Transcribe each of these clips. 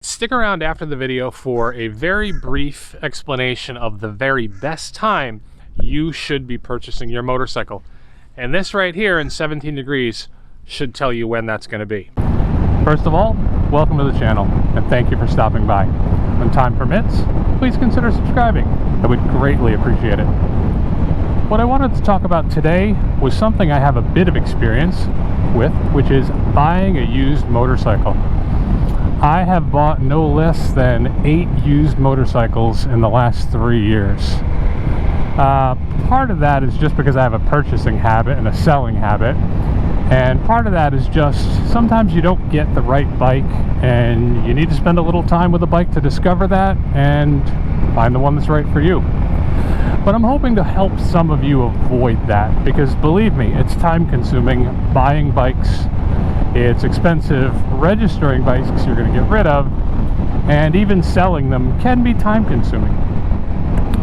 Stick around after the video for a very brief explanation of the very best time you should be purchasing your motorcycle. And this right here in 17 degrees should tell you when that's going to be. First of all, welcome to the channel and thank you for stopping by. When time permits, please consider subscribing. I would greatly appreciate it. What I wanted to talk about today was something I have a bit of experience with, which is buying a used motorcycle. I have bought no less than 8 used motorcycles in the last 3 years. Part of that is just because I have a purchasing habit and a selling habit, and part of that is just sometimes you don't get the right bike and you need to spend a little time with a bike to discover that and find the one that's right for you. But I'm hoping to help some of you avoid that, because believe me, it's time consuming buying bikes. It's expensive registering bikes you're going to get rid of, and even selling them can be time consuming.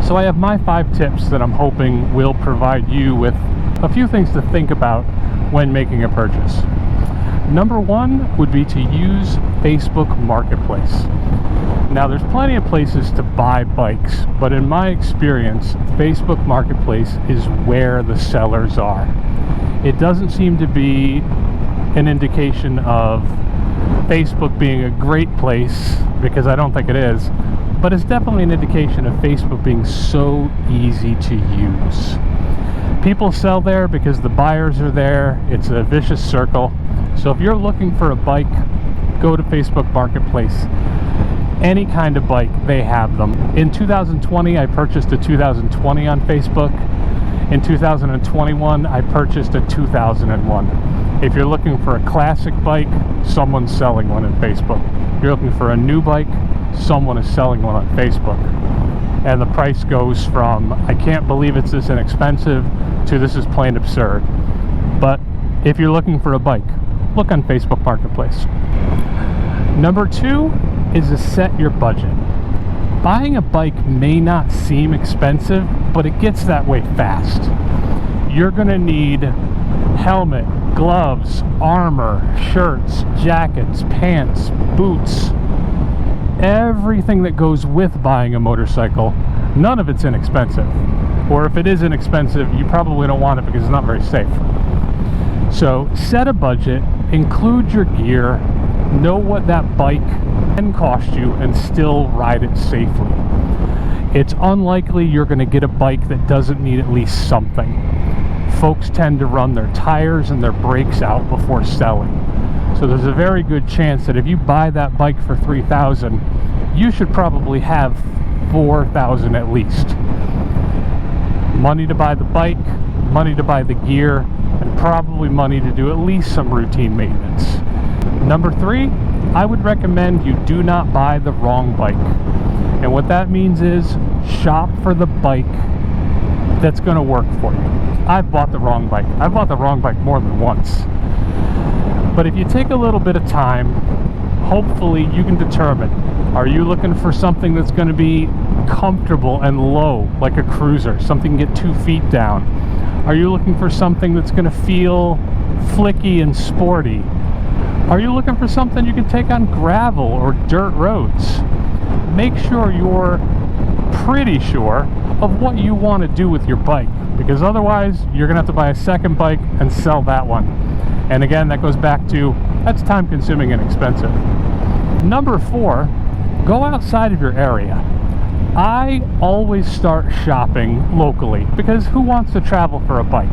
So I have my 5 tips that I'm hoping will provide you with a few things to think about when making a purchase. Number 1 would be to use Facebook Marketplace. Now there's plenty of places to buy bikes, but in my experience, Facebook Marketplace is where the sellers are. It doesn't seem to be an indication of Facebook being a great place, because I don't think it is, but it's definitely an indication of Facebook being so easy to use. People sell there because the buyers are there. It's a vicious circle. So if you're looking for a bike, go to Facebook Marketplace. Any kind of bike, they have them. In 2020, I purchased a 2020 on Facebook. In 2021, I purchased a 2001. If you're looking for a classic bike, someone's selling one on Facebook. If you're looking for a new bike, someone is selling one on Facebook. And the price goes from, I can't believe it's this inexpensive, to this is plain absurd. But if you're looking for a bike, look on Facebook Marketplace. Number 2 is to set your budget. Buying a bike may not seem expensive, but it gets that way fast. You're going to need helmet, gloves, armor, shirts, jackets, pants, boots, everything that goes with buying a motorcycle. None of it's inexpensive. Or if it is inexpensive, you probably don't want it because it's not very safe. So set a budget, include your gear, know what that bike can cost you, and still ride it safely. It's unlikely you're going to get a bike that doesn't need at least something. Folks tend to run their tires and their brakes out before selling. So there's a very good chance that if you buy that bike for $3,000, you should probably have $4,000 at least. Money to buy the bike, money to buy the gear, and probably money to do at least some routine maintenance. Number 3, I would recommend you do not buy the wrong bike. And what that means is shop for the bike that's going to work for you. I've bought the wrong bike. I've bought the wrong bike more than once. But if you take a little bit of time, hopefully you can determine, are you looking for something that's going to be comfortable and low, like a cruiser, something you can get 2 feet down? Are you looking for something that's going to feel flicky and sporty? Are you looking for something you can take on gravel or dirt roads? Make sure you're pretty sure of what you want to do with your bike, because otherwise you're gonna have to buy a second bike and sell that one. And again, that goes back to, that's time consuming and expensive. Number 4, go outside of your area. I always start shopping locally, because who wants to travel for a bike?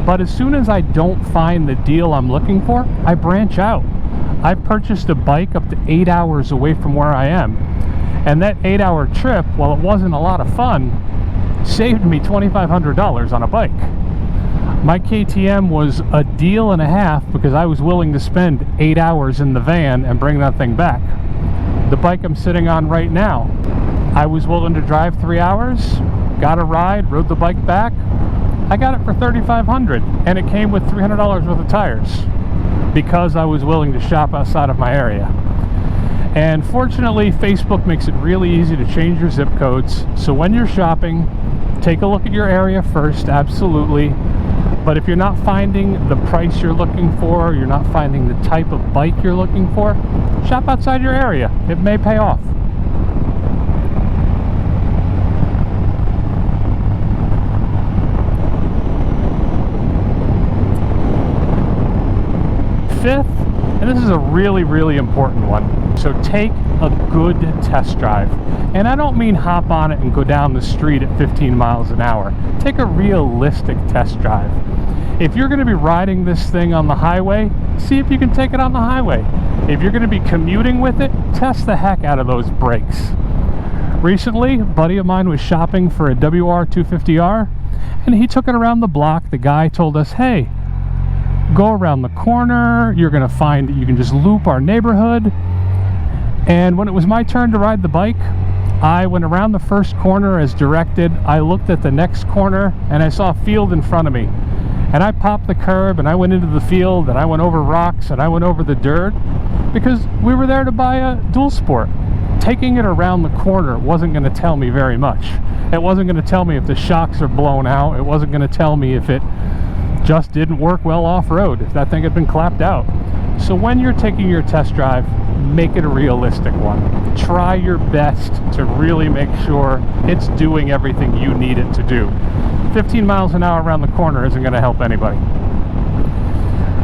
But as soon as I don't find the deal I'm looking for, I branch out. I purchased a bike up to 8 hours away from where I am. And that 8-hour trip, while it wasn't a lot of fun, saved me $2,500 on a bike. My KTM was a deal and a half because I was willing to spend 8 hours in the van and bring that thing back. The bike I'm sitting on right now, I was willing to drive 3 hours, got a ride, rode the bike back. I got it for $3,500, and it came with $300 worth of tires because I was willing to shop outside of my area. And fortunately, Facebook makes it really easy to change your zip codes. So when you're shopping, take a look at your area first, absolutely. But if you're not finding the price you're looking for, you're not finding the type of bike you're looking for, shop outside your area. It may pay off. Fifth, and this is a really, really important one, so take a good test drive. And I don't mean hop on it and go down the street at 15 miles an hour. Take a realistic test drive. If you're going to be riding this thing on the highway, see if you can take it on the highway. If you're going to be commuting with it, test the heck out of those brakes. Recently, a buddy of mine was shopping for a WR250R, and he took it around the block. The guy told us, hey, go around the corner, you're going to find that you can just loop our neighborhood. And when it was my turn to ride the bike, I went around the first corner as directed. I looked at the next corner and I saw a field in front of me. And I popped the curb and I went into the field and I went over rocks and I went over the dirt because we were there to buy a dual sport. Taking it around the corner wasn't going to tell me very much. It wasn't going to tell me if the shocks are blown out. It wasn't going to tell me if it just didn't work well off-road, if that thing had been clapped out. So when you're taking your test drive, make it a realistic one. Try your best to really make sure it's doing everything you need it to do. 15 miles an hour around the corner isn't going to help anybody.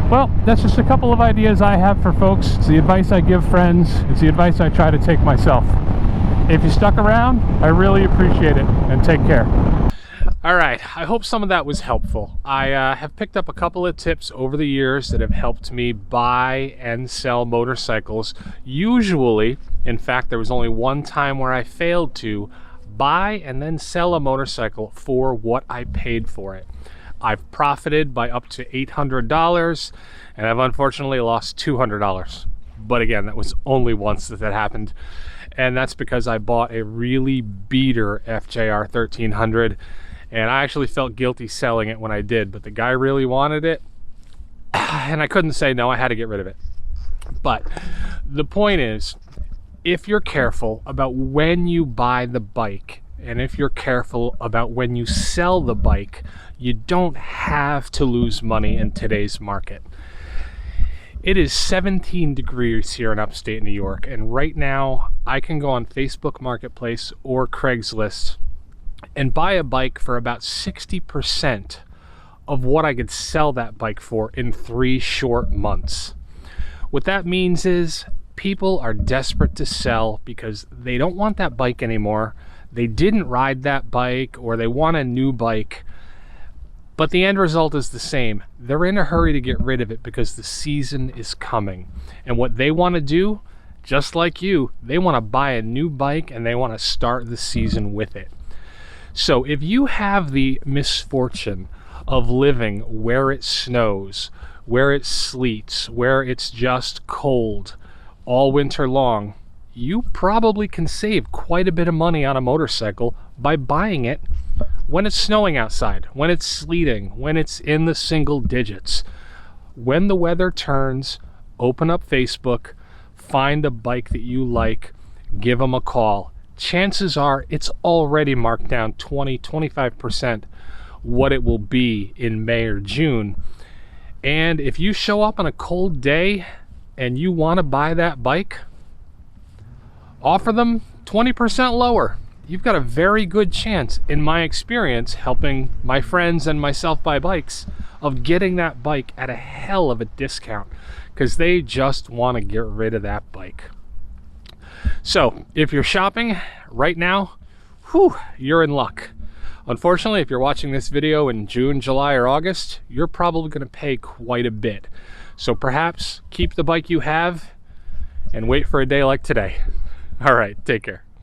Well, that's just a couple of ideas I have for folks. It's the advice I give friends. It's the advice I try to take myself. If you stuck around, I really appreciate it, and take care. Alright, I hope some of that was helpful. I have picked up a couple of tips over the years that have helped me buy and sell motorcycles. Usually, in fact, there was only one time where I failed to buy and then sell a motorcycle for what I paid for it. I've profited by up to $800, and I've unfortunately lost $200. But again, that was only once that happened, and that's because I bought a really beater FJR 1300. And I actually felt guilty selling it when I did, but the guy really wanted it, and I couldn't say no. I had to get rid of it. But the point is, if you're careful about when you buy the bike, and if you're careful about when you sell the bike, you don't have to lose money in today's market. It is 17 degrees here in upstate New York, and right now I can go on Facebook Marketplace or Craigslist and buy a bike for about 60% of what I could sell that bike for in 3 short months. What that means is people are desperate to sell because they don't want that bike anymore. They didn't ride that bike, or they want a new bike, but the end result is the same. They're in a hurry to get rid of it because the season is coming. And what they want to do, just like you, they want to buy a new bike and they want to start the season with it. So if you have the misfortune of living where it snows, where it sleets, where it's just cold all winter long, you probably can save quite a bit of money on a motorcycle by buying it when it's snowing outside, when it's sleeting, when it's in the single digits. When the weather turns, open up Facebook, find a bike that you like, give them a call. Chances are it's already marked down 20-25% what it will be in May or June. And if you show up on a cold day and you want to buy that bike, offer them 20% lower. You've got a very good chance, in my experience, helping my friends and myself buy bikes, of getting that bike at a hell of a discount because they just want to get rid of that bike. So if you're shopping right now, you're in luck. Unfortunately, if you're watching this video in June, July, or August, you're probably going to pay quite a bit. So perhaps keep the bike you have and wait for a day like today. All right, take care.